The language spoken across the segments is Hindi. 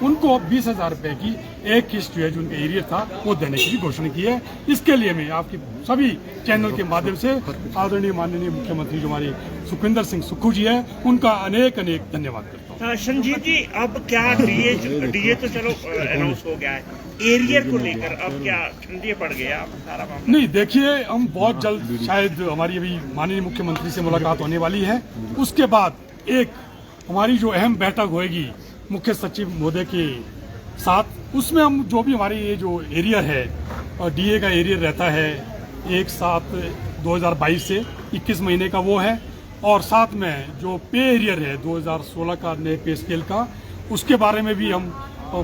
उनको 20,000 रुपए की एक किस्त जो है जो उनका एरियर था वो देने की भी घोषणा की है। इसके लिए मैं आपकी सभी चैनल के माध्यम से आदरणीय माननीय मुख्यमंत्री जो हमारे सुखविंदर सिंह सुक्खू जी है उनका अनेक अनेक धन्यवाद करता हूँ। संजीव जी, अब क्या डीए तो चलो अनाउंस हो गया है, एरियर को लेकर अब क्या ठंडे पड़ गया अब सारा मामला? नहीं, देखिए, हम बहुत जल्द शायद हमारी अभी माननीय मुख्यमंत्री से मुलाकात होने वाली है। उसके बाद एक हमारी जो अहम बैठक होगी मुख्य सचिव महोदय के साथ, उसमें हम जो भी हमारे ये जो एरियर है और डीए का एरियर रहता है 1/7/2022 से 21 महीने का वो है, और साथ में जो पे एरियर है 2016 का नए पे स्केल का, उसके बारे में भी हम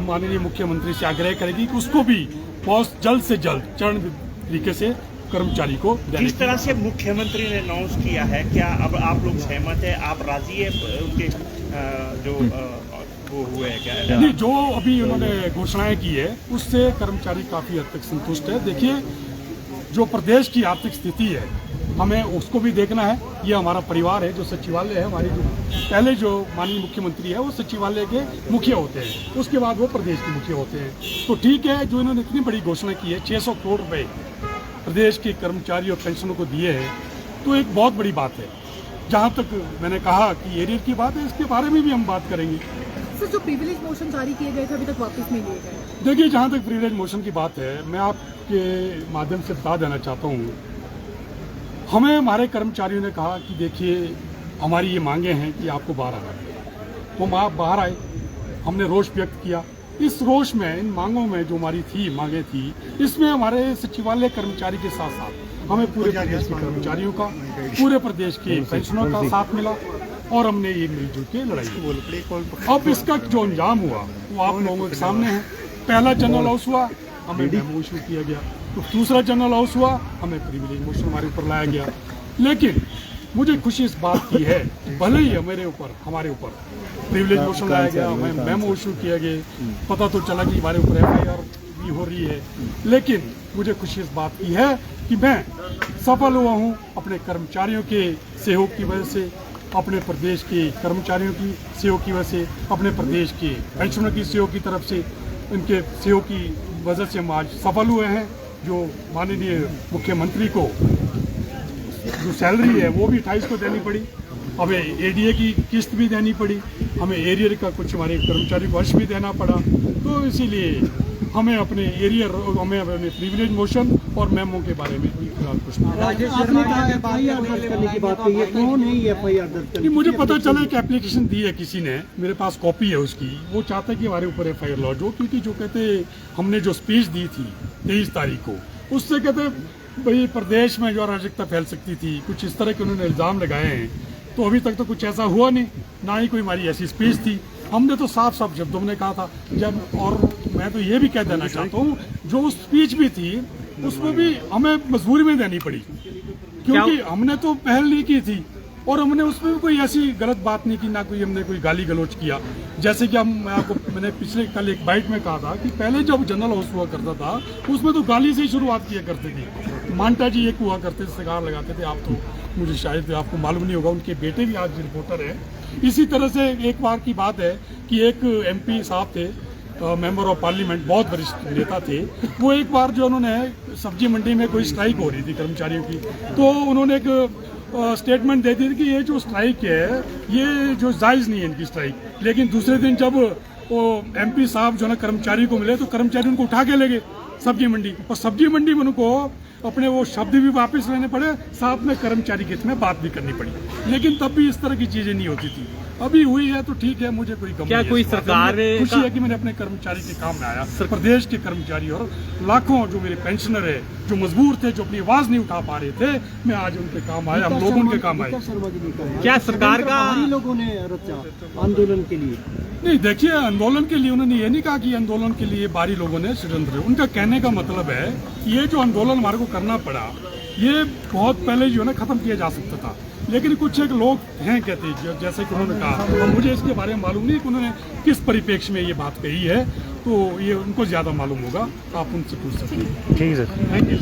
माननीय मुख्यमंत्री से आग्रह करेगी कि उसको भी बहुत जल्द से जल्द चरण तरीके से कर्मचारी को देने। जिस तरह से मुख्यमंत्री ने अनाउंस किया है, क्या अब आप लोग सहमत है, आप राजी है उनके जो वो हुए हैं क्या? नहीं, जो अभी उन्होंने घोषणाएं की है उससे कर्मचारी काफी हद तक संतुष्ट है। देखिए, जो प्रदेश की आर्थिक स्थिति है हमें उसको भी देखना है। ये हमारा परिवार है, जो सचिवालय है, हमारी जो पहले जो माननीय मुख्यमंत्री है वो सचिवालय के मुखिया होते हैं, उसके बाद वो प्रदेश के मुखिया होते हैं। तो ठीक है, जो इन्होंने इतनी बड़ी घोषणा की है 600 करोड़ रुपए प्रदेश के कर्मचारी और पेंशनों को दिए हैं, तो एक बहुत बड़ी बात है। जहाँ तक मैंने कहा कि एरियर की बात है, इसके बारे में भी हम बात करेंगे। सर, जो प्रिविलेज मोशन जारी किए गए थे अभी तक वापस नहीं लिए गए। देखिए, जहाँ तक प्रिविलेज मोशन की बात है, मैं आपके माध्यम से बता देना चाहता हूँ, हमें हमारे कर्मचारियों ने कहा कि देखिए हमारी ये मांगे हैं कि आपको बाहर आना है, तो हम आप बाहर आए, हमने रोष व्यक्त किया। इस रोष में, इन मांगों में जो हमारी थी मांगे थी, इसमें हमारे सचिवालय कर्मचारी के साथ साथ हमें पूरे प्रदेश के कर्मचारियों का, पूरे प्रदेश के पेंशनों का साथ मिला और हमने ये मिलजुल के लड़ाई की। अब इसका जो अंजाम हुआ वो आप लोगों के सामने है। पहला जनरल हाउस हुआ, हमें मेमो इशू किया गया, तो दूसरा जनरल हाउस हुआ, हमें प्रिविलेज मोशन हमारे ऊपर लाया गया। लेकिन मुझे खुशी इस बात की है, भले ही हमारे ऊपर प्रिविलेज मोशन लाया गया, हमें मेमो इशू किया गया, पता तो चला कि हमारे ऊपर FIR भी हो रही है, लेकिन मुझे खुशी इस बात की है कि मैं सफल हुआ हूँ अपने कर्मचारियों के सहयोग की वजह से, अपने प्रदेश के कर्मचारियों की सहयोग की वजह से, अपने प्रदेश के पेंशनरों की सहयोग की तरफ से, उनके सहयोग की वजह से हम आज सफल हुए हैं। जो माननीय मुख्यमंत्री को जो सैलरी है वो भी 28 को देनी पड़ी, हमें ADA की किस्त भी देनी पड़ी, हमें एरियर का कुछ हमारे कर्मचारी को वर्ष भी देना पड़ा। तो इसीलिए हमें अपने एरियर, हमें अपने प्रिविलेज मोशन और मेमो के बारे में कुछ नहीं। मुझे पता चला कि एप्लीकेशन दी है किसी ने, मेरे पास कॉपी है उसकी, वो चाहता है कि हमारे ऊपर FIR लॉन्च हो, क्योंकि जो कहते हमने जो स्पीच दी थी 23 तारीख को, उससे कहते भाई प्रदेश में जो अराजकता फैल सकती थी, कुछ इस तरह के उन्होंने इल्ज़ाम लगाए हैं। तो अभी तक तो कुछ ऐसा हुआ नहीं, ना ही कोई हमारी ऐसी स्पीच थी। हमने तो साफ साफ शब्दों में कहा था जब, और मैं तो ये भी कह देना चाहता हूँ, जो स्पीच भी थी उसमें भी हमें मजबूरी में देनी पड़ी, क्योंकि हमने तो पहल नहीं की थी और हमने उसमें भी कोई ऐसी गलत बात नहीं की, ना कोई हमने कोई गाली गलौज किया। जैसे कि मैंने पिछले कल एक बाइट में कहा था कि पहले जब जनरल हाउस हुआ करता था उसमें तो गाली से ही शुरुआत किया करते थे। मांटा जी एक हुआ करते थे, सिगार लगाते थे, आप तो मुझे शायद आपको मालूम नहीं होगा, उनके बेटे भी आज रिपोर्टर है। इसी तरह से एक बार की बात है कि एक MP साहब थे, मेंबर ऑफ पार्लियामेंट, बहुत वरिष्ठ नेता थे, वो एक बार जो उन्होंने सब्जी मंडी में कोई स्ट्राइक हो रही थी कर्मचारियों की, तो उन्होंने एक स्टेटमेंट दे दी थी कि ये जो स्ट्राइक है ये जो जायज़ नहीं है इनकी स्ट्राइक। लेकिन दूसरे दिन जब वो MP साहब जो है कर्मचारी को मिले तो कर्मचारी उनको उठा के ले गए सब्जी मंडी, और सब्जी मंडी में उनको अपने वो शब्द भी वापस लेने पड़े, साथ में कर्मचारी के हित में बात भी करनी पड़ी। लेकिन तब भी इस तरह की चीजें नहीं होती थी। अभी हुई है तो ठीक है, मुझे कोई क्या कोई सरकार खुशी है कि मैंने अपने कर्मचारी के काम में आया, प्रदेश के कर्मचारी और लाखों जो मेरे पेंशनर है, जो मजबूर थे, जो अपनी आवाज नहीं उठा पा रहे थे, मैं आज उनके काम आया, हम लोग उनके काम आए। क्या सरकार का लोगों ने रचा आंदोलन के लिए? नहीं, देखिए, आंदोलन के लिए उन्होंने ये नहीं कहा कि आंदोलन के लिए बाहरी लोगों ने षड्यंत्र। उनका कहने का मतलब है कि ये जो आंदोलन हमारे को करना पड़ा, ये बहुत पहले जो है ना खत्म किया जा सकता था, लेकिन कुछ एक लोग हैं कहते, जैसे कि उन्होंने कहा, और मुझे इसके बारे में मालूम नहीं कि उन्होंने किस परिप्रेक्ष्य में ये बात कही है, तो ये उनको ज्यादा मालूम होगा, आप उनसे पूछ सकते हैं। ठीक है सर, थैंक यू।